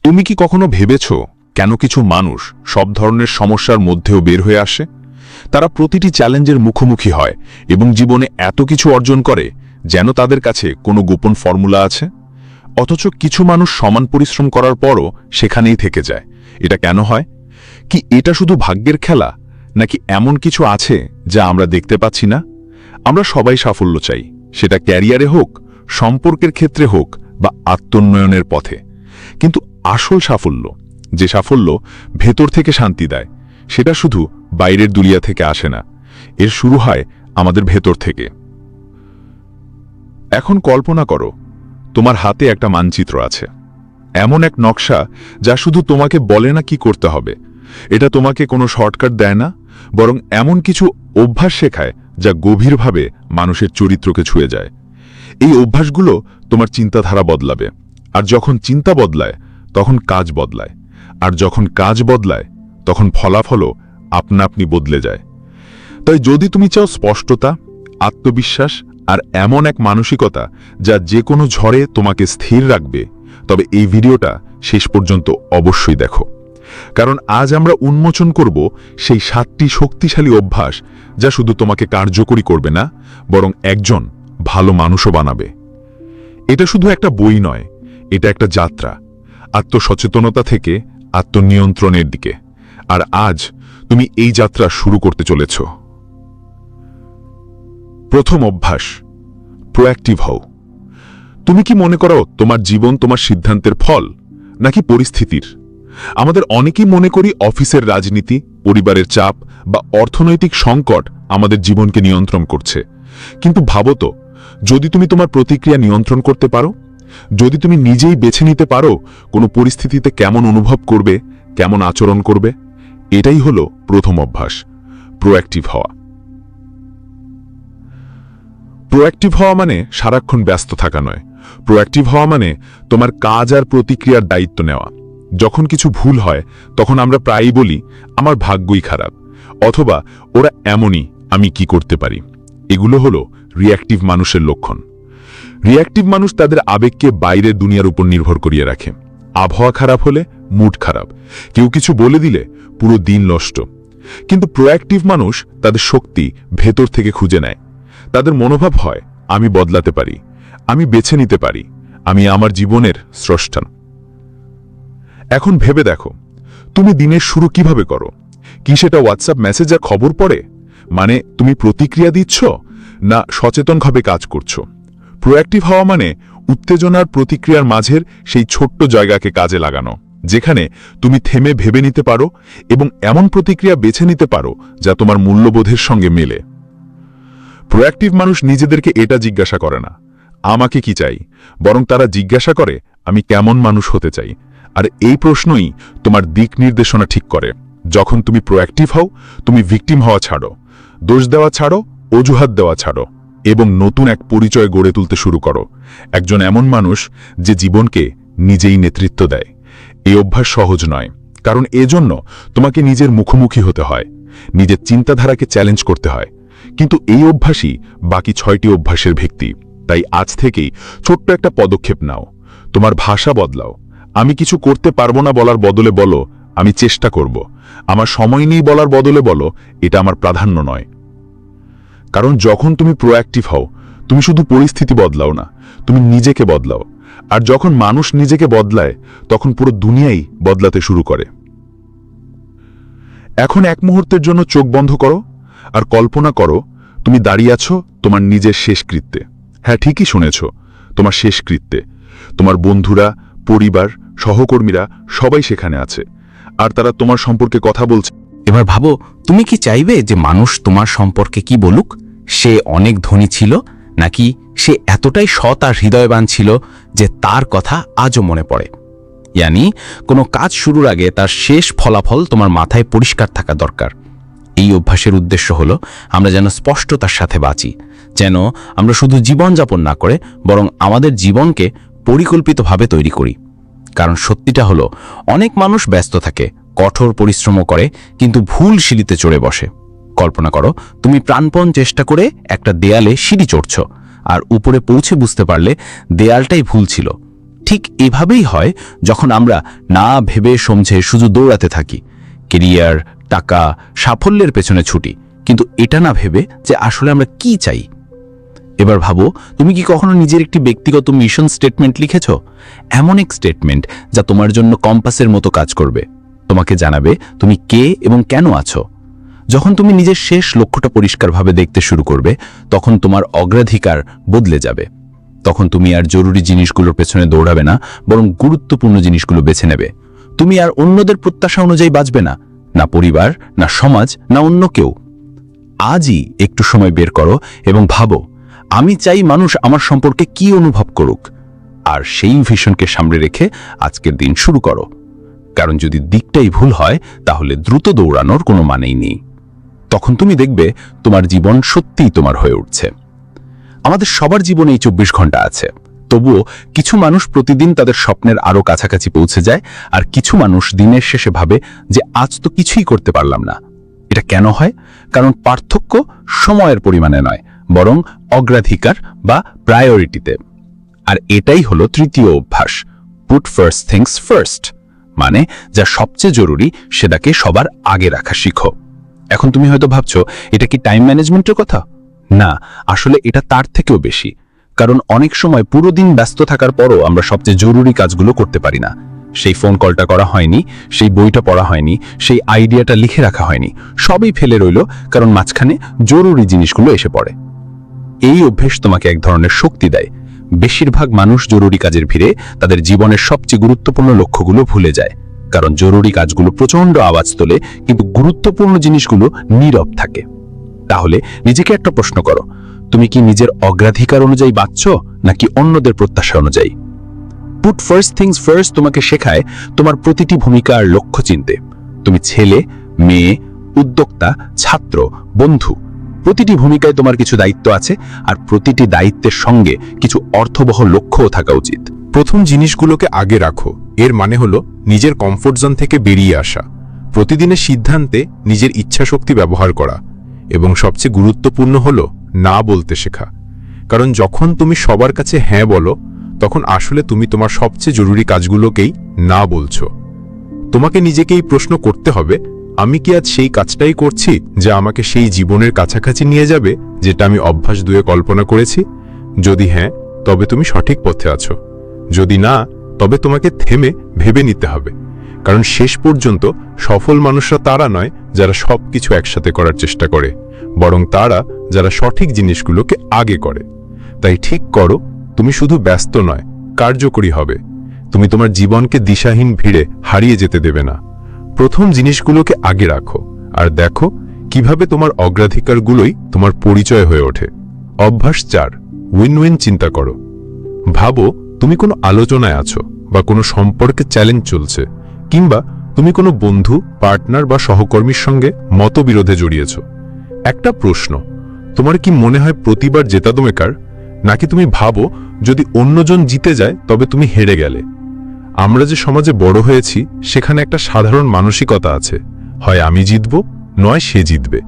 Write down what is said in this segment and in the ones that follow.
তুমি কি কখনো ভেবেছ কেন কিছু মানুষ সব ধরনের সমস্যার মধ্যেও বের হয়ে আসে? তারা প্রতিটি চ্যালেঞ্জের মুখোমুখি হয় এবং জীবনে এত কিছু অর্জন করে যেন তাদের কাছে কোনো গোপন ফর্মুলা আছে। অথচ কিছু মানুষ সমান পরিশ্রম করার পরও সেখানেই থেকে যায়। এটা কেন হয়? কি এটা শুধু ভাগ্যের খেলা, নাকি এমন কিছু আছে যা আমরা দেখতে পাচ্ছি না? আমরা সবাই সাফল্য চাই, সেটা ক্যারিয়ারে হোক, সম্পর্কের ক্ষেত্রে হোক বা আত্মোন্নয়নের পথে। কিন্তু আসল সাফল্য, যে সাফল্য ভেতর থেকে শান্তি দেয়, সেটা শুধু বাইরের দুনিয়া থেকে আসে না। এর শুরু হয় আমাদের ভেতর থেকে। এখন কল্পনা করো, তোমার হাতে একটা মানচিত্র আছে, এমন এক নকশা যা শুধু তোমাকে বলে না কি করতে হবে। এটা তোমাকে কোনো শর্টকাট দেয় না, বরং এমন কিছু অভ্যাস শেখায় যা গভীরভাবে মানুষের চরিত্রকে ছুঁয়ে যায়। এই অভ্যাসগুলো তোমার চিন্তাধারা বদলাবে, আর যখন চিন্তা বদলায় তখন কাজ বদলায়, আর যখন কাজ বদলায় তখন ফলাফলও আপনা আপনি বদলে যায়। তাই যদি তুমি চাও স্পষ্টতা, আত্মবিশ্বাস আর এমন এক মানসিকতা যা যে কোনো ঝড়ে তোমাকে স্থির রাখবে, তবে এই ভিডিওটা শেষ পর্যন্ত অবশ্যই দেখো। কারণ আজ আমরা উন্মোচন করব সেই 7টি শক্তিশালী অভ্যাস যা শুধু তোমাকে কার্যকরী করবে না, বরং একজন ভালো মানুষও বানাবে। এটা শুধু একটা বই নয়, এটা একটা যাত্রা, আত্মসচেতনতা থেকে আত্মনিয়ন্ত্রণের দিকে। আর আজ তুমি এই যাত্রা শুরু করতে চলেছ। প্রথম অভ্যাস, প্রোঅ্যাক্টিভ হও। তুমি কি মনে করো তোমার জীবন তোমার সিদ্ধান্তের ফল, নাকি পরিস্থিতির? আমাদের অনেকেই মনে করি অফিসের রাজনীতি, পরিবারের চাপ বা অর্থনৈতিক সংকট আমাদের জীবনকে নিয়ন্ত্রণ করছে। কিন্তু ভাবো তো, যদি তুমি তোমার প্রতিক্রিয়া নিয়ন্ত্রণ করতে পারো, যদি তুমি নিজেই বেছে নিতে পারো কোনো পরিস্থিতিতে কেমন অনুভব করবে, কেমন আচরণ করবে। এটাই হলো প্রথম অভ্যাস, প্রোঅ্যাক্টিভ হওয়া। প্রোঅ্যাক্টিভ হওয়া মানে সারাক্ষণ ব্যস্ত থাকা নয়। প্রোঅ্যাক্টিভ হওয়া মানে তোমার কাজ আর প্রতিক্রিয়ার দায়িত্ব নেওয়া। যখন কিছু ভুল হয় তখন আমরা প্রায়ই বলি, আমার ভাগ্যই খারাপ, অথবা ওরা এমনই, আমি কি করতে পারি। এগুলো হলো রিঅ্যাক্টিভ মানুষের লক্ষণ। রিঅ্যাক্টিভ মানুষ তাদের আবেগকে বাইরের দুনিয়ার উপর নির্ভর করিয়ে রাখে। আবহাওয়া খারাপ হলে মুড খারাপ, কেউ কিছু বলে দিলে পুরো দিন নষ্ট। কিন্তু প্রোঅ্যাক্টিভ মানুষ তাদের শক্তি ভেতর থেকে খুঁজে নেয়। তাদের মনোভাব হয়, আমি বদলাতে পারি, আমি বেছে নিতে পারি, আমি আমার জীবনের স্রষ্টা। এখন ভেবে দেখো, তুমি দিনের শুরু কিভাবে করো? কি সেটা হোয়াটসঅ্যাপ মেসেজ আর খবর পড়ে? মানে তুমি প্রতিক্রিয়া দিচ্ছ, না সচেতনভাবে কাজ করছো? প্রোঅ্যাক্টিভ হওয়া মানে উত্তেজনার প্রতিক্রিয়ার মাঝের সেই ছোট্ট জায়গাকে কাজে লাগানো, যেখানে তুমি থেমে ভেবে নিতে পারো এবং এমন প্রতিক্রিয়া বেছে নিতে পারো যা তোমার মূল্যবোধের সঙ্গে মেলে। প্রোঅ্যাক্টিভ মানুষ নিজেদেরকে এটা জিজ্ঞাসা করে না, আমাকে কি চাই, বরং তারা জিজ্ঞাসা করে, আমি কেমন মানুষ হতে চাই। আর এই প্রশ্নই তোমার দিক নির্দেশনা ঠিক করে। যখন তুমি প্রোঅ্যাক্টিভ হও, তুমি ভিকটিম হওয়া ছাড়ো, দোষ দেওয়া ছাড়ো, অজুহাত দেওয়া ছাড়ো, এবং নতুন এক পরিচয় গড়ে তুলতে শুরু করো। একজন এমন মানুষ যে জীবনকে নিজেই নেতৃত্ব দেয়। এই অভ্যাস সহজ নয়, কারণ এজন্য তোমাকে নিজের মুখোমুখি হতে হয়, নিজের চিন্তাধারাকে চ্যালেঞ্জ করতে হয়। কিন্তু এই অভ্যাসই বাকি 6টি অভ্যাসের ভিত্তি। তাই আজ থেকেই ছোট্ট একটা পদক্ষেপ নাও। তোমার ভাষা বদলাও। আমি কিছু করতে পারবো না বলার বদলে বলো, আমি চেষ্টা করব। আমার সময় নেই বলার বদলে বলো, এটা আমার প্রাধান্য নয়। কারণ যখন তুমি প্রোঅ্যাক্টিভ হও, তুমি শুধু পরিস্থিতি বদলাও না, তুমি নিজেকে বদলাও। আর যখন মানুষ নিজেকে বদলায়, তখন পুরো দুনিয়াই বদলাতে শুরু করে। এখন এক মুহূর্তের জন্য চোখ বন্ধ করো আর কল্পনা করো তুমি দাঁড়িয়ে আছো তোমার নিজের শেষকৃত্যে। হ্যাঁ, ঠিকই শুনেছ, তোমার শেষকৃত্যে। তোমার বন্ধুরা, পরিবার, সহকর্মীরা সবাই সেখানে আছে, আর তারা তোমার সম্পর্কে কথা বলছে। এবার ভাবো, তুমি কি চাইবে যে মানুষ তোমার সম্পর্কে কি বলুক? সে অনেক ধনী ছিল, নাকি সে এতটাই সৎ আর হৃদয়বান ছিল যে তার কথা আজও মনে পড়ে? ইয়ানি কোনো কাজ শুরুর আগে তার শেষ ফলাফল তোমার মাথায় পরিষ্কার থাকা দরকার। এই অভ্যাসের উদ্দেশ্য হলো আমরা যেন স্পষ্টতার সাথে বাঁচি, যেন আমরা শুধু জীবনযাপন না করে বরং আমাদের জীবনকে পরিকল্পিতভাবে তৈরি করি। কারণ সত্যিটা হলো, অনেক মানুষ ব্যস্ত থাকে, কঠোর পরিশ্রমও করে, কিন্তু ভুল সিঁড়িতে চড়ে বসে। কল্পনা করো, তুমি প্রাণপণ চেষ্টা করে একটা দেয়ালে সিঁড়ি চড়ছ, আর উপরে পৌঁছে বুঝতে পারলে দেয়ালটাই ভুল ছিল। ঠিক এভাবেই হয় যখন আমরা না ভেবে সমঝে শুধু দৌড়াতে থাকি, কেরিয়ার, টাকা, সাফল্যের পেছনে ছুটি, কিন্তু এটা না ভেবে যে আসলে আমরা কি চাই। এবার ভাবো, তুমি কি কখনো নিজের একটি ব্যক্তিগত মিশন স্টেটমেন্ট লিখেছ? এমন এক স্টেটমেন্ট যা তোমার জন্য কম্পাসের মতো কাজ করবে, তোমাকে জানাবে তুমি কে এবং কেন আছো। যখন তুমি নিজের শেষ লক্ষ্যটা পরিষ্কারভাবে দেখতে শুরু করবে, তখন তোমার অগ্রাধিকার বদলে যাবে। তখন তুমি আর জরুরি জিনিসগুলোর পেছনে দৌড়াবে না, বরং গুরুত্বপূর্ণ জিনিসগুলো বেছে নেবে। তুমি আর অন্যদের প্রত্যাশা অনুযায়ী বাঁচবে না, না পরিবার, না সমাজ, না অন্য কেউ। আজই একটু সময় বের করো এবং ভাবো, আমি চাই মানুষ আমার সম্পর্কে কি অনুভব করুক, আর সেই ভিশনকে সামনে রেখে আজকের দিন শুরু করো। কারণ যদি দিকটাই ভুল হয়, তাহলে দ্রুত দৌড়ানোর কোনো মানেই নেই। তখন তুমি দেখবে তোমার জীবন সত্যিই তোমার হয়ে উঠছে। আমাদের সবার জীবনে এই 24 ঘন্টা আছে, তবুও কিছু মানুষ প্রতিদিন তাদের স্বপ্নের আরো কাছাকাছি পৌঁছে যায়, আর কিছু মানুষ দিনের শেষে ভাবে যে আজ তো কিছুই করতে পারলাম না। এটা কেন হয়? কারণ পার্থক্য সময়ের পরিমাণে নয়, বরং অগ্রাধিকার বা প্রায়োরিটিতে। আর এটাই হলো তৃতীয় অভ্যাস, পুট ফার্স্ট থিংস ফার্স্ট, মানে যা সবচেয়ে জরুরি সেটাকে সবার আগে রাখা শিখো। এখন তুমি হয়তো ভাবছো, এটা কি টাইম ম্যানেজমেন্টের কথা? না, আসলে এটা তার থেকেও বেশি। কারণ অনেক সময় পুরো দিন ব্যস্ত থাকার পরও আমরা সবচেয়ে জরুরি কাজগুলো করতে পারি না। সেই ফোন কলটা করা হয়নি, সেই বইটা পড়া হয়নি, সেই আইডিয়াটা লিখে রাখা হয়নি, সবই ফেলে রইল কারণ মাঝখানে জরুরি জিনিসগুলো এসে পড়ে। এই অভ্যেস তোমাকে এক ধরনের শক্তি দেয়। বেশিরভাগ মানুষ জরুরি কাজের ভিড়ে তাদের জীবনের সবচেয়ে গুরুত্বপূর্ণ লক্ষ্যগুলো ভুলে যায়, কারণ জরুরি কাজগুলো প্রচণ্ড আওয়াজ তোলে, কিন্তু গুরুত্বপূর্ণ জিনিসগুলো নীরব থাকে। তাহলে নিজেকে একটা প্রশ্ন করো, তুমি কি নিজের অগ্রাধিকার অনুযায়ী বাঁচছো, নাকি অন্যদের প্রত্যাশা অনুযায়ী? পুট ফার্স্ট থিংস ফার্স্ট তোমাকে শেখায় তোমার প্রতিটি ভূমিকা আর লক্ষ্য চিনতে। তুমি ছেলে, মেয়ে, উদ্যোক্তা, ছাত্র, বন্ধু, প্রতিটি ভূমিকায় তোমার কিছু দায়িত্ব আছে, আর প্রতিটি দায়িত্বের সঙ্গে কিছু অর্থবহ লক্ষ্যও থাকা উচিত। প্রথম জিনিসগুলোকে আগে রাখো, এর মানে হলো নিজের কমফোর্ট জোন থেকে বেরিয়ে আসা, প্রতিদিনের সিদ্ধান্তে নিজের ইচ্ছাশক্তি ব্যবহার করা, এবং সবচেয়ে গুরুত্বপূর্ণ হলো না বলতে শেখা। কারণ যখন তুমি সবার কাছে হ্যাঁ বলো, তখন আসলে তুমি তোমার সবচেয়ে জরুরি কাজগুলোকেই না বলছো। তোমাকে নিজেকেই প্রশ্ন করতে হবে, আমি কি আজ সেই কাজটাই করছি যা আমাকে সেই জীবনের কাছাকাছি নিয়ে যাবে যেটা আমি অভ্যাস 2 কল্পনা করেছি? যদি হ্যাঁ, তবে তুমি সঠিক পথে আছো। যদি না, তবে তোমাকে থেমে ভেবে নিতে হবে। কারণ শেষ পর্যন্ত সফল মানুষরা তারা নয় যারা সবকিছু একসাথে করার চেষ্টা করে, বরং তারা যারা সঠিক জিনিসগুলোকে আগে করে। তাই ঠিক করো, তুমি শুধু ব্যস্ত নয়, কার্যকরী হবে। তুমি তোমার জীবনকে দিশাহীন ভিড়ে হারিয়ে যেতে দেবে না। প্রথম জিনিসগুলোকে আগে রাখো, আর দেখো কিভাবে তোমার অগ্রাধিকারগুলোই তোমার পরিচয় হয়ে ওঠে। অভ্যাস 4, উইন উইন চিন্তা করো। ভাবো, তুমি কোনো আলোচনায় আছো, বা কোনো সম্পর্কে চ্যালেঞ্জ চলছে, কিংবা তুমি কোনো বন্ধু, পার্টনার বা সহকর্মীর সঙ্গে মতবিরোধে জড়িয়েছ। একটা প্রশ্ন, তোমার কি মনে হয় প্রতিবার জেতা দমেকার, নাকি তুমি ভাবো যদি অন্যজন জিতে যায় তবে তুমি হেরে গেলে? আমরা যে সমাজে বড় হয়েছি, সেখানে একটা সাধারণ মানসিকতা আছে, হয় আমি জিতব, নয় সে জিতবে।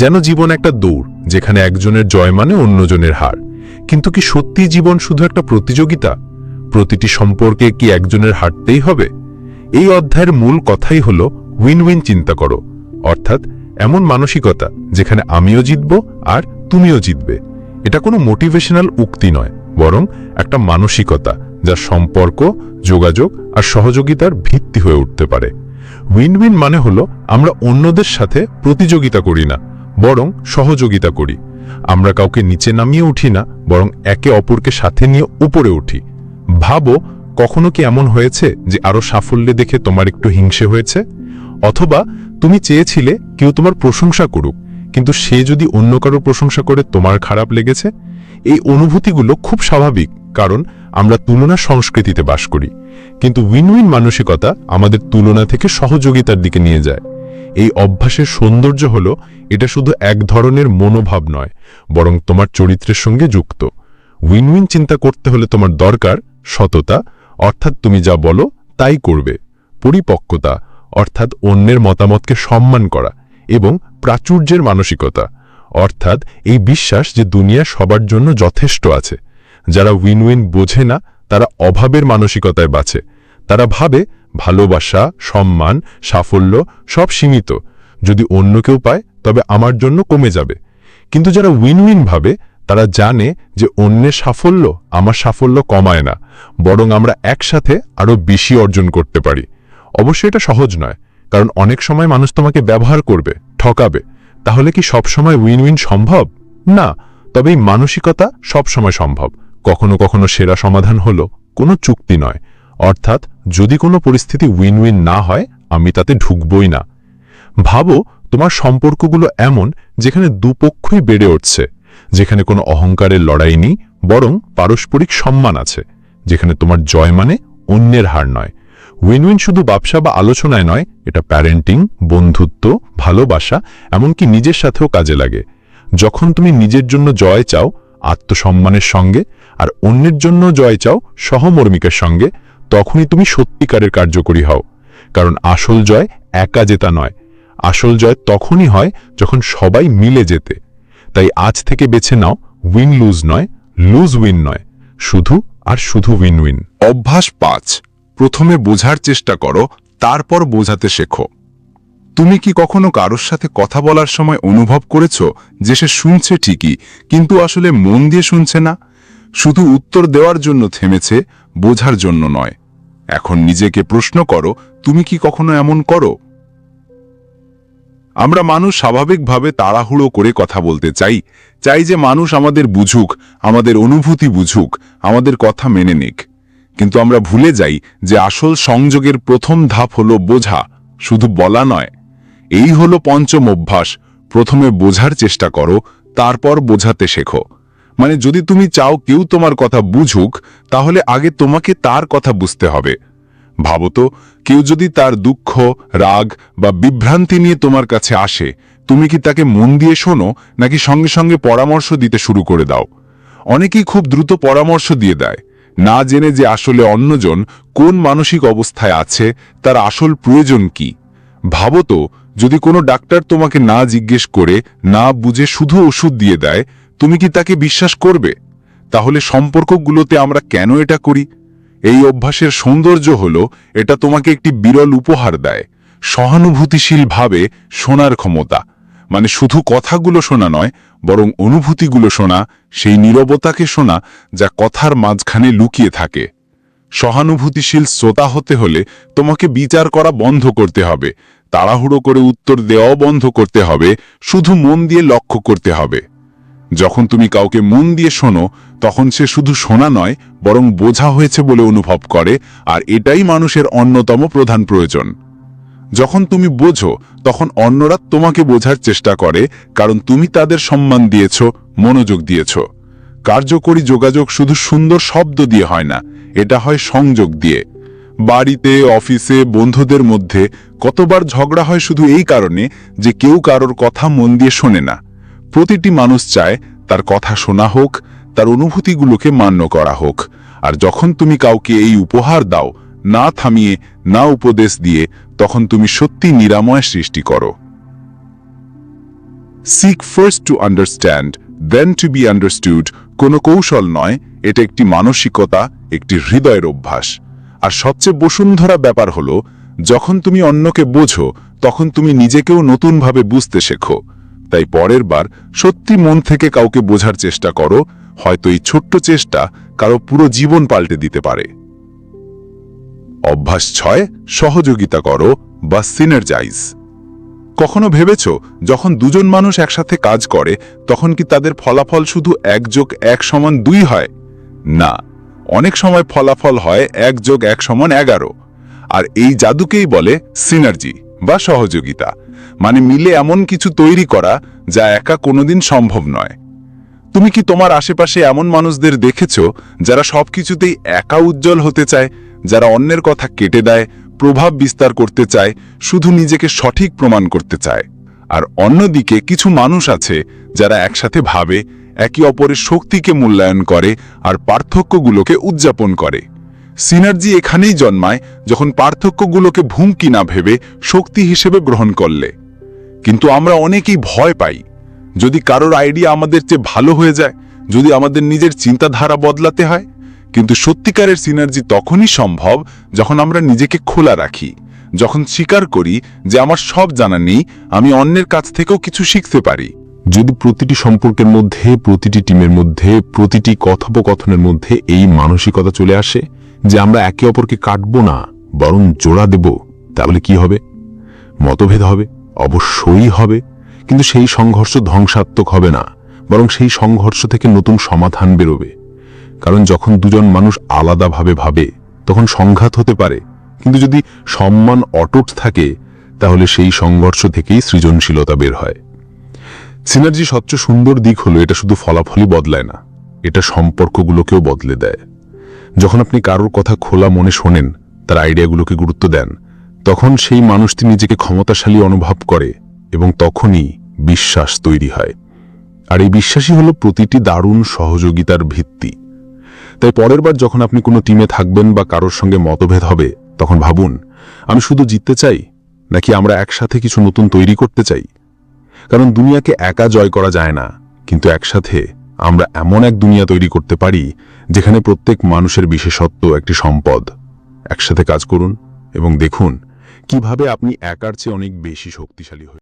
যেন জীবন একটা দৌড়, যেখানে একজনের জয় মানে অন্যজনের হার। কিন্তু কি সত্যি জীবন শুধু একটা প্রতিযোগিতা? প্রতিটি সম্পর্কে কি একজনের হারতেই হবে? এই অধ্যায়ের মূল কথাই হলো উইন উইন চিন্তা করো, অর্থাৎ এমন মানসিকতা যেখানে আমিও জিতব আর তুমিও জিতবে। এটা কোনো মোটিভেশনাল উক্তি নয়, বরং একটা মানসিকতা যা সম্পর্ক, যোগাযোগ আর সহযোগিতার ভিত্তি হয়ে উঠতে পারে। উইন উইন মানে হলো আমরা অন্যদের সাথে প্রতিযোগিতা করি না, বরং সহযোগিতা করি। আমরা কাউকে নিচে নামিয়ে উঠি না, বরং একে অপরকে সাথে নিয়ে উপরে উঠি। ভাবো, কখনো কি এমন হয়েছে যে আরো সাফল্যে দেখে তোমার একটু হিংসে হয়েছে? অথবা তুমি চেয়েছিলে কেউ তোমার প্রশংসা করুক, কিন্তু সে যদি অন্য কারো প্রশংসা করে তোমার খারাপ লেগেছে? এই অনুভূতিগুলো খুব স্বাভাবিক, কারণ আমরা তুলনা সংস্কৃতিতে বাস করি। কিন্তু উইন উইন মানসিকতা আমাদের তুলনা থেকে সহযোগিতার দিকে নিয়ে যায়। এই অভ্যাসের সৌন্দর্য হলো এটা শুধু এক ধরনের মনোভাব নয়, বরং তোমার চরিত্রের সঙ্গে যুক্ত। উইন উইন চিন্তা করতে হলে তোমার দরকার সততা, অর্থাৎ তুমি যা বলো তাই করবে; পরিপক্কতা, অর্থাৎ অন্যের মতামতকে সম্মান করা; এবং প্রাচুর্যের মানসিকতা, অর্থাৎ এই বিশ্বাস যে দুনিয়া সবার জন্য যথেষ্ট আছে। যারা উইন উইন বোঝে না, তারা অভাবের মানসিকতায় বাঁচে। তারা ভাবে ভালোবাসা, সম্মান, সাফল্য সব সীমিত। যদি অন্য কেউ পায় তবে আমার জন্য কমে যাবে। কিন্তু যারা উইন উইন ভাবে তারা জানে যে অন্যের সাফল্য আমার সাফল্য কমায় না, বরং আমরা একসাথে আরও বেশি অর্জন করতে পারি। অবশ্যই এটা সহজ নয়, কারণ অনেক সময় মানুষ তোমাকে ব্যবহার করবে, ঠকাবে। তাহলে কি সব সময় উইন উইন সম্ভব? না। তবে এই মানসিকতা সব সময় সম্ভব। কখনো কখনো সেরা সমাধান হলো কোনো চুক্তি নয়, অর্থাৎ যদি কোনো পরিস্থিতি উইন উইন না হয় আমি তাতে ঢুকবই না। ভাবো তোমার সম্পর্কগুলো এমন যেখানে দুপক্ষই বেড়ে উঠছে, যেখানে কোনো অহংকারের লড়াই নেই, বরং পারস্পরিক সম্মান আছে, যেখানে তোমার জয় মানে অন্যের হার নয়। উইন উইন শুধু ব্যবসা বা আলোচনায় নয়, এটা প্যারেন্টিং, বন্ধুত্ব, ভালোবাসা, এমনকি নিজের সাথেও কাজে লাগে। যখন তুমি নিজের জন্য জয় চাও আত্মসম্মানের সঙ্গে, আর অন্যের জন্য জয় চাও সহমর্মিকের সঙ্গে, তখনই তুমি সত্যিকারের কার্যকরী হও। কারণ আসল জয় একা জেতা নয়, আসল জয় তখনই হয় যখন সবাই মিলে যেতে। তাই আজ থেকে বেছে নাও উইন লুজ নয়, লুজ উইন নয়, শুধু আর শুধু উইন উইন। অভ্যাস 5, প্রথমে বোঝার চেষ্টা করো, তারপর বোঝাতে শেখো। তুমি কি কখনো কারোর সাথে কথা বলার সময় অনুভব করেছো যে সে শুনছে ঠিকই, কিন্তু আসলে মন দিয়ে শুনছে না? শুধু উত্তর দেওয়ার জন্য থেমেছে, বোঝার জন্য নয়। এখন নিজেকে প্রশ্ন করো, তুমি কি কখনো এমন করো? আমরা মানুষ স্বাভাবিকভাবে তাড়াহুড়ো করে কথা বলতে চাই, চাই যে মানুষ আমাদের বুঝুক, আমাদের অনুভূতি বুঝুক, আমাদের কথা মেনে নিক। কিন্তু আমরা ভুলে যাই যে আসল সংযোগের প্রথম ধাপ হলো বোঝা, শুধু বলা নয়। এই হলো পঞ্চম অভ্যাস, প্রথমে বোঝার চেষ্টা করো, তারপর বোঝাতে শেখো। মানে যদি তুমি চাও কেউ তোমার কথা বুঝুক, তাহলে আগে তোমাকে তার কথা বুঝতে হবে। ভাবো তো, কেউ যদি তার দুঃখ, রাগ বা বিভ্রান্তি নিয়ে তোমার কাছে আসে, তুমি কি তাকে মন দিয়ে শোনো, নাকি সঙ্গে সঙ্গে পরামর্শ দিতে শুরু করে দাও? অনেকেই খুব দ্রুত পরামর্শ দিয়ে দেয়, না জেনে যে আসলে অন্যজন কোন মানসিক অবস্থায় আছে, তার আসল প্রয়োজন কি। ভাবো তো, যদি কোনো ডাক্তার তোমাকে না জিজ্ঞেস করে, না বুঝে শুধু ওষুধ দিয়ে দেয়, তুমি কি তাকে বিশ্বাস করবে? তাহলে সম্পর্কগুলোতে আমরা কেন এটা করি? এই অভ্যাসের সৌন্দর্য হলো এটা তোমাকে একটি বিরল উপহার দেয়, সহানুভূতিশীলভাবে শোনার ক্ষমতা। মানে শুধু কথাগুলো শোনা নয়, বরং অনুভূতিগুলো শোনা, সেই নীরবতাকে শোনা যা কথার মাঝখানে লুকিয়ে থাকে। সহানুভূতিশীল শ্রোতা হতে হলে তোমাকে বিচার করা বন্ধ করতে হবে, তাড়াহুড়ো করে উত্তর দেওয়াও বন্ধ করতে হবে, শুধু মন দিয়ে লক্ষ্য করতে হবে। যখন তুমি কাউকে মন দিয়ে শোনো, তখন সে শুধু শোনা নয়, বরং বোঝা হয়েছে বলে অনুভব করে, আর এটাই মানুষের অন্যতম প্রধান প্রয়োজন। যখন তুমি বোঝো, তখন অন্যরা তোমাকে বোঝার চেষ্টা করে, কারণ তুমি তাদের সম্মান দিয়েছ, মনোযোগ দিয়েছ। কার্যকরী যোগাযোগ শুধু সুন্দর শব্দ দিয়ে হয় না, এটা হয় সংযোগ দিয়ে। বাড়িতে, অফিসে, বন্ধুদের মধ্যে কতবার ঝগড়া হয় শুধু এই কারণে যে কেউ কারোর কথা মন দিয়ে শোনে না। প্রতিটি মানুষ চায় তার কথা শোনা হোক, তার অনুভূতিগুলোকে মান্য করা হোক। আর যখন তুমি কাউকে এই উপহার দাও, না থামিয়ে, না উপদেশ দিয়ে, তখন তুমি সত্যি নিরাময় সৃষ্টি করো। Seek first to understand, then to be understood কোনো কৌশল নয়, এটা একটি মানসিকতা, একটি হৃদয়ের অভ্যাস। আর সবচেয়ে বসুন্ধরা ব্যাপার হলো, যখন তুমি অন্যকে বোঝো, তখন তুমি নিজেকেও নতুনভাবে বুঝতে শেখো। তাই পরের বার সত্যি মন থেকে কাউকে বোঝার চেষ্টা করো, হয়তো এই ছোট্ট চেষ্টা কারো পুরো জীবন পাল্টে দিতে পারে। অভ্যাস 6, সহযোগিতা করো বা সিনার্জাইজ। কখনো ভেবেছো, যখন দুজন মানুষ একসাথে কাজ করে, তখন কি তাদের ফলাফল শুধু 1+1=2 হয়? না, অনেক সময় ফলাফল হয় 1+1=11। আর এই জাদুকেই বলে সিনার্জি বা সহযোগিতা। মানে মিলে এমন কিছু তৈরি করা যা একা কোনোদিন সম্ভব নয়। তুমি কি তোমার আশেপাশে এমন মানুষদের দেখেছো যারা সবকিছুতেই একা উজ্জ্বল হতে চায়, যারা অন্যের কথা কেটে দেয়, প্রভাব বিস্তার করতে চায়, শুধু নিজেকে সঠিক প্রমাণ করতে চায়? আর অন্যদিকে কিছু মানুষ আছে যারা একসাথে ভাবে, একে অপরের শক্তিকে মূল্যায়ন করে আর পার্থক্যগুলোকে উদযাপন করে। সিনার্জি এখানেই জন্মায় যখন পার্থক্যগুলোকে হুমকি না ভেবে শক্তি হিসেবে গ্রহণ করলে। কিন্তু আমরা অনেকেই ভয় পাই, যদি কারোর আইডিয়া আমাদের চেয়ে ভালো হয়ে যায়, যদি আমাদের নিজের চিন্তাধারা বদলাতে হয়। কিন্তু সত্যিকারের সিনার্জি তখনই সম্ভব যখন আমরা নিজেকে খোলা রাখি, যখন স্বীকার করি যে আমার সব জানা নেই, আমি অন্যের কাছ থেকেও কিছু শিখতে পারি। যদি প্রতিটি সম্পর্কের মধ্যে, প্রতিটি টিমের মধ্যে, প্রতিটি কথোপকথনের মধ্যে এই মানসিকতা চলে আসে যে আমরা একে অপরকে কাটবো না, বরং জোড়া দেব, তাহলে কি হবে? মতভেদ হবে, অবশ্যই হবে, কিন্তু সেই সংঘর্ষ ধ্বংসাত্মক হবে না, বরং সেই সংঘর্ষ থেকে নতুন সমাধান বেরোবে। কারণ যখন দুজন মানুষ আলাদাভাবে ভাবে তখন সংঘাত হতে পারে, কিন্তু যদি সম্মান অটুট থাকে তাহলে সেই সংঘর্ষ থেকেই সৃজনশীলতা বের হয়। সিনার্জি সবচেয়ে সুন্দর দিক হলো এটা শুধু ফলাফলই বদলায় না, এটা সম্পর্কগুলোকেও বদলে দেয়। যখন আপনি কারোর কথা খোলা মনে শোনেন, তার আইডিয়াগুলোকে গুরুত্ব দেন, তখন সেই মানুষটি নিজেকে ক্ষমতাশালী অনুভব করে এবং তখনই বিশ্বাস তৈরি হয়। আর এই বিশ্বাসই হলো প্রতিটি দারুণ সহযোগিতার ভিত্তি। তাই পরের বার যখন আপনি কোনো টিমে থাকবেন বা কারোর সঙ্গে মতভেদ হবে, তখন ভাবুন, আমি শুধু জিততে চাই নাকি আমরা একসাথে কিছু নতুন তৈরি করতে চাই? কারণ দুনিয়াকে একা জয় করা যায় না, কিন্তু একসাথে আমরা এমন এক দুনিয়া তৈরি করতে পারি যেখানে প্রত্যেক মানুষের বিশেষত্ব একটি সম্পদ। একসাথে কাজ করুন এবং দেখুন কিভাবে আপনি একার চেয়ে অনেক বেশি শক্তিশালী হয়ে